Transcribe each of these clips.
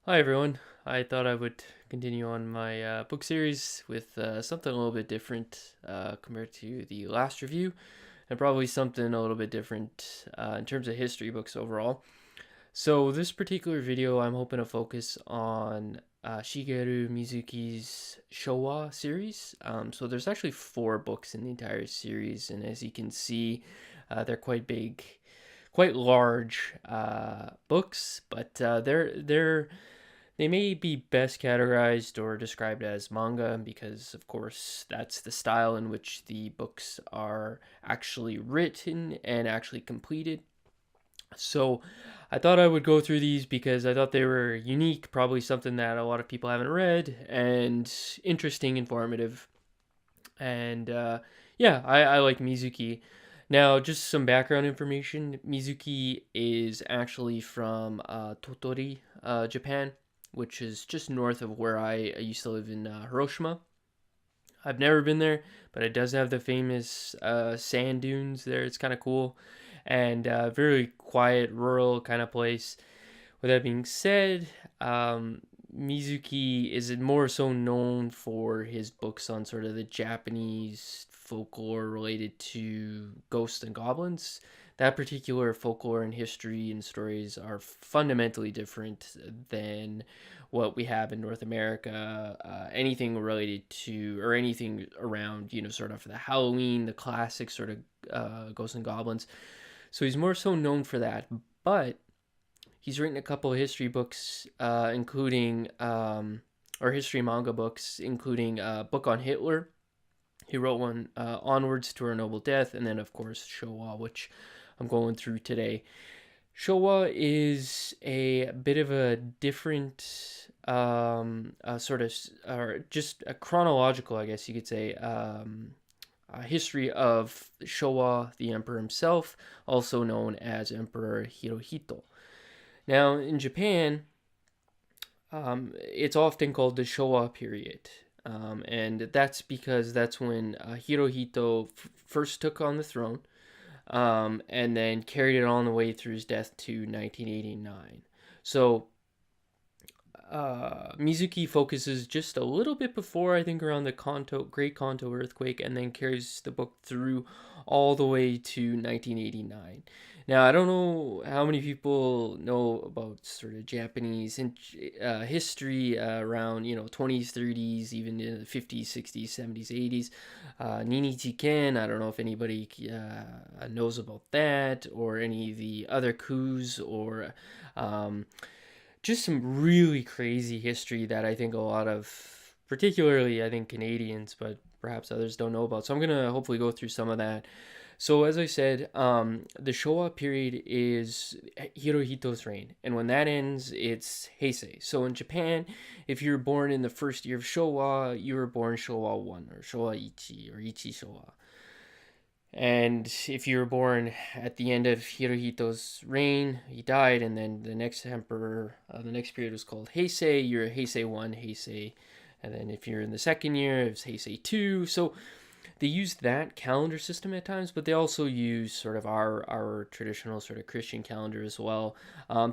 Hi everyone. I thought I would continue on my book series with something a little bit different compared to the last review, and probably something a little bit different in terms of history books overall. So, this particular video, I'm hoping to focus on Shigeru Mizuki's Showa series. So, there's actually four books in the entire series, and as you can see, they're quite big, quite large books, but they may be best categorized or described as manga because, of course, that's the style in which the books are actually written and actually completed. So, I thought I would go through these because I thought they were unique, probably something that a lot of people haven't read, and interesting, informative. And yeah, I like Mizuki. Now, just some background information. Mizuki is actually from Totori, Japan, which is just north of where I used to live in Hiroshima. I've never been there, but it does have the famous sand dunes there. It's kind of cool and very quiet, rural kind of place. With that being said, Mizuki is more so known for his books on sort of the Japanese folklore related to ghosts and goblins. That particular folklore and history and stories are fundamentally different than what we have in North America. Anything related to, or anything around, sort of the Halloween, the classic sort of ghosts and goblins. So he's more so known for that. But he's written a couple of history books, including, or history manga books, including a book on Hitler. He wrote one, Onwards to Our Noble Death, and then, of course, Showa, which I'm going through today. Showa is a bit of a different sort of, or just a chronological, I guess you could say, history of Showa, the emperor himself, also known as Emperor Hirohito. Now, in Japan, it's often called the Showa period. And that's because that's when Hirohito first took on the throne, and then carried it on the way through his death to 1989. So Mizuki focuses just a little bit before, I think, around the Great Kanto earthquake, and then carries the book through all the way to 1989. Now, I don't know how many people know about sort of Japanese history around 20s, 30s, even in the 50s, 60s, 70s, 80s. Ninichi Ken, I don't know if anybody knows about that, or any of the other coups, or just some really crazy history that I think a lot of, particularly I think Canadians, but perhaps others don't know about. So I'm gonna hopefully go through some of that. So as I said, the Showa period is Hirohito's reign, and when that ends, it's Heisei. So in Japan, if you're born in the first year of Showa, you were born Showa One or Showa Ichi or Ichi Showa. And if you were born at the end of Hirohito's reign, he died, and then the next emperor, the next period was called Heisei. You're Heisei 1, Heisei. And then if you're in the second year, it's Heisei 2. So they use that calendar system at times, but they also use sort of our traditional sort of Christian calendar as well.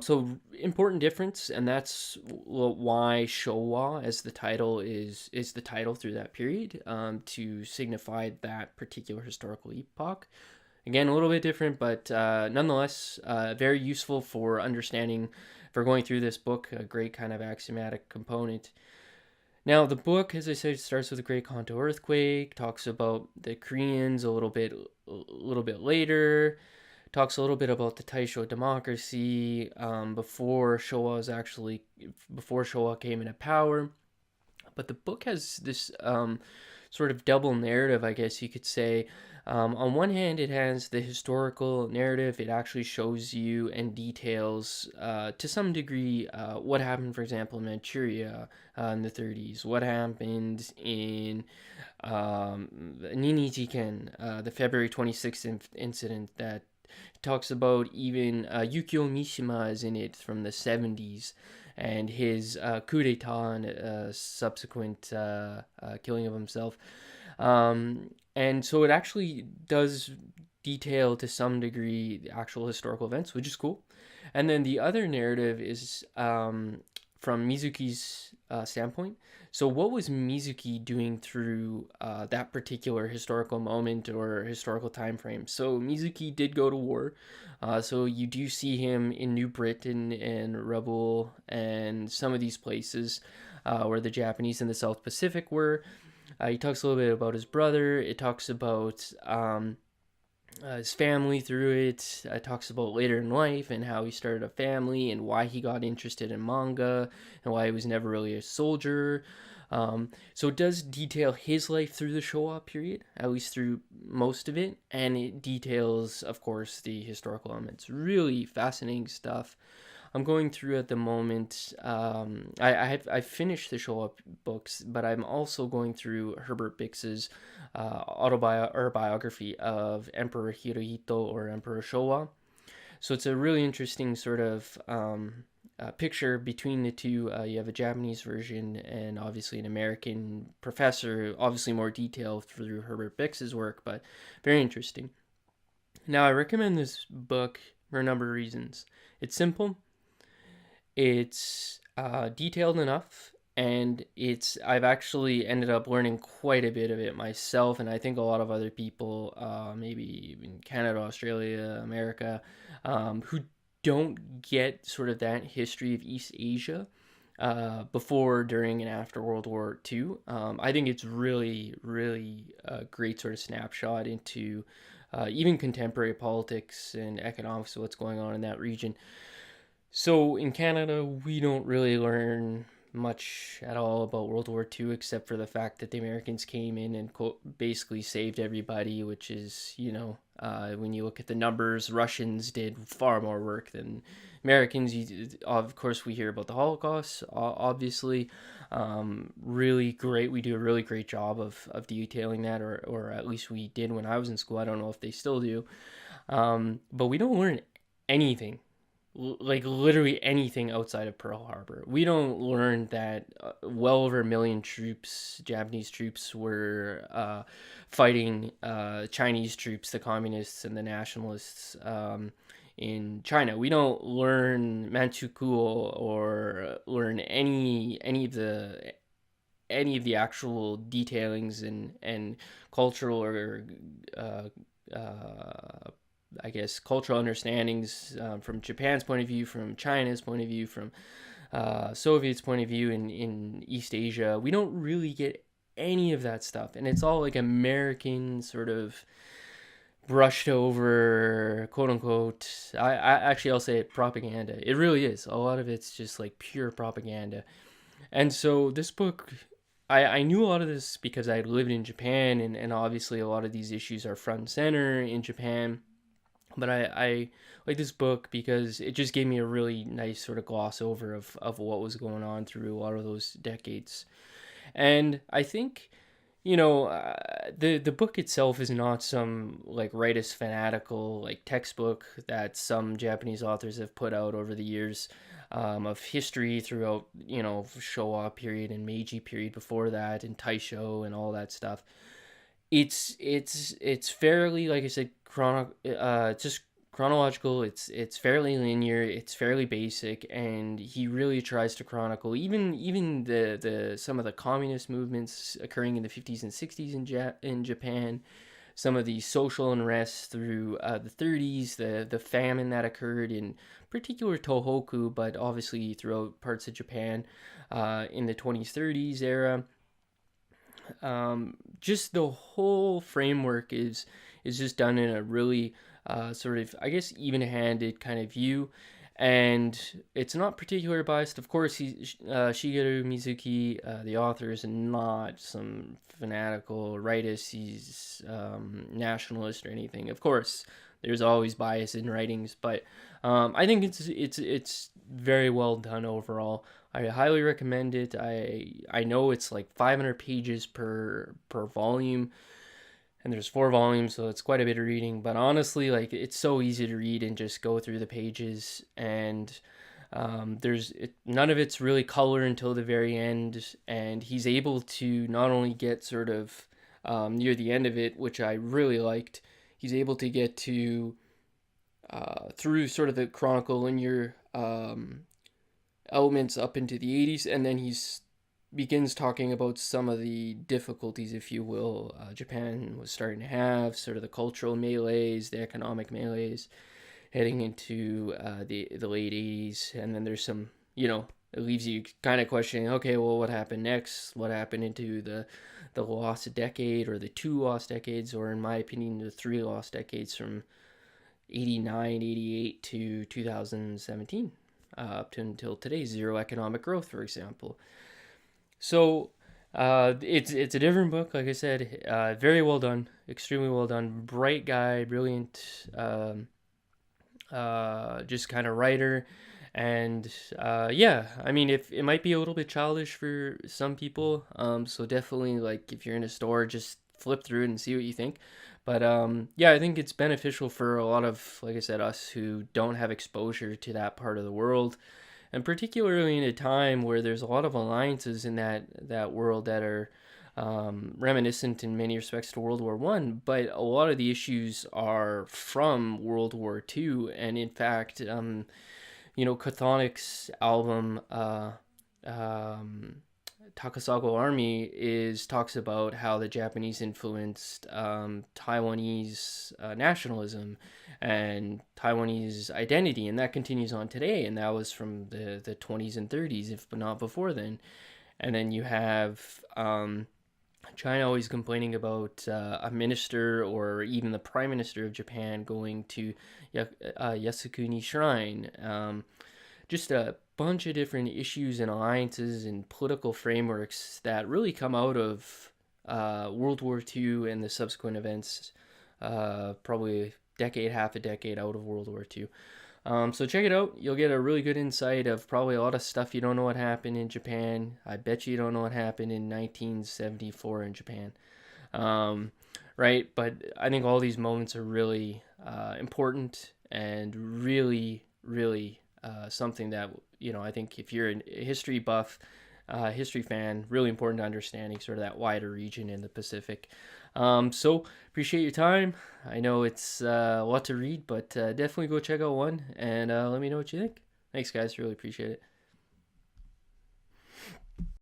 So important difference, and that's why Showa as the title is the title through that period, to signify that particular historical epoch. Again, a little bit different, but nonetheless, very useful for understanding, for going through this book. A great kind of axiomatic component. Now, the book, as I said, starts with the Great Kanto earthquake, talks about the Koreans a little bit later, talks a little bit about the Taisho democracy, before Showa came into power. But the book has this sort of double narrative, I guess you could say. On one hand, it has the historical narrative. It actually shows you and details, to some degree, what happened, for example, in Manchuria in the 30s, what happened in Ninijiken, the February 26th incident that talks about. Even Yukio Mishima is in it from the 70s, and his coup d'etat and subsequent killing of himself. And so it actually does detail to some degree the actual historical events, which is cool. And then the other narrative is from Mizuki's standpoint. So, what was Mizuki doing through that particular historical moment or historical time frame? So, Mizuki did go to war. So, you do see him in New Britain and Rebel and some of these places where the Japanese in the South Pacific were. He talks a little bit about his brother. It talks about his family through it. It talks about later in life and how he started a family and why he got interested in manga and why he was never really a soldier. So it does detail his life through the Showa period, at least through most of it, and it details, of course, the historical elements. Really fascinating stuff. I'm going through at the moment. I finished the Showa books, but I'm also going through Herbert Bix's autobiography of Emperor Hirohito or Emperor Showa. So it's a really interesting sort of picture between the two. You have a Japanese version and obviously an American professor, obviously more detailed through Herbert Bix's work, but very interesting. Now, I recommend this book for a number of reasons. It's simple, it's detailed enough, and I've actually ended up learning quite a bit of it myself, and I think a lot of other people, maybe in Canada, Australia, America, who don't get sort of that history of East Asia before, during, and after World War II. I think it's really, really a great sort of snapshot into even contemporary politics and economics of what's going on in that region. So in Canada, we don't really learn much at all about World War II, except for the fact that the Americans came in and basically saved everybody, which is, when you look at the numbers, Russians did far more work than Americans. Of course, we hear about the Holocaust, obviously. Really great. We do a really great job of detailing that, or at least we did when I was in school. I don't know if they still do. But we don't learn anything, like literally anything outside of Pearl Harbor. We don't learn that well over 1 million troops, Japanese troops, were fighting Chinese troops, the communists and the nationalists in China. We don't learn Manchukuo or learn any of the actual detailings and cultural or I guess cultural understandings from Japan's point of view, from China's point of view, from Soviet's point of view in East Asia. We don't really get any of that stuff, and it's all like American sort of brushed over, quote unquote. I'll say it, propaganda. It really is. A lot of it's just like pure propaganda. And so this book, I knew a lot of this because I lived in Japan, and obviously a lot of these issues are front and center in Japan. But I like this book because it just gave me a really nice sort of gloss over of what was going on through a lot of those decades. And I think, the book itself is not some like rightist fanatical like textbook that some Japanese authors have put out over the years of history throughout, Showa period and Meiji period before that, and Taisho and all that stuff. It's fairly, like I said, just chronological. It's fairly linear. It's fairly basic, and he really tries to chronicle even the some of the communist movements occurring in the 50s and 60s in Japan. Some of the social unrest through the 30s, the famine that occurred in particular Tohoku, but obviously throughout parts of Japan in the 20s, 30s era. Just the whole framework is just done in a really sort of, I guess, even-handed kind of view, and it's not particularly biased. Of course, Shigeru Mizuki, the author, is not some fanatical rightist. He's nationalist or anything. Of course, there's always bias in writings, but I think it's very well done overall. I highly recommend it. I know it's like 500 pages per volume, and there's 4 volumes, so it's quite a bit of reading. But honestly, like, it's so easy to read and just go through the pages, and none of it's really color until the very end, and he's able to not only get sort of near the end of it, which I really liked. He's able to get to through sort of the chronicle linear elements up into the 80s, and then begins talking about some of the difficulties, if you will, Japan was starting to have, sort of the cultural melees, the economic melees, heading into the late 80s. And then there's some, it leaves you kind of questioning, okay, well, what happened next? What happened into the lost decade, or the two lost decades, or in my opinion, the three lost decades from 89, 88 to 2017, up to until today, zero economic growth, for example. So it's a different book, like I said. Very well done, extremely well done. Bright guy, brilliant, just kind of writer. And yeah, I mean, if it might be a little bit childish for some people, so definitely, like, if you're in a store, just flip through it and see what you think. But yeah, I think it's beneficial for a lot of, like I said, us who don't have exposure to that part of the world, and particularly in a time where there's a lot of alliances in that world that are reminiscent in many respects to World War One, but a lot of the issues are from World War Two. And in fact, Chthonics album, Takasago Army, talks about how the Japanese influenced Taiwanese nationalism and Taiwanese identity, and that continues on today. And that was from the 20s and 30s, if not before then. And then you have China always complaining about a minister or even the prime minister of Japan going to Yasukuni Shrine. Just a bunch of different issues and alliances and political frameworks that really come out of World War II and the subsequent events, probably half a decade out of World War II. So check it out. You'll get a really good insight of probably a lot of stuff you don't know what happened in Japan. I bet you don't know what happened in 1974 in Japan. Right? But I think all these moments are really important, and really, really something that, I think if you're a history buff, history fan, really important to understanding sort of that wider region in the Pacific. So appreciate your time. I know it's a lot to read, but definitely go check out one, and let me know what you think. Thanks, guys. Really appreciate it.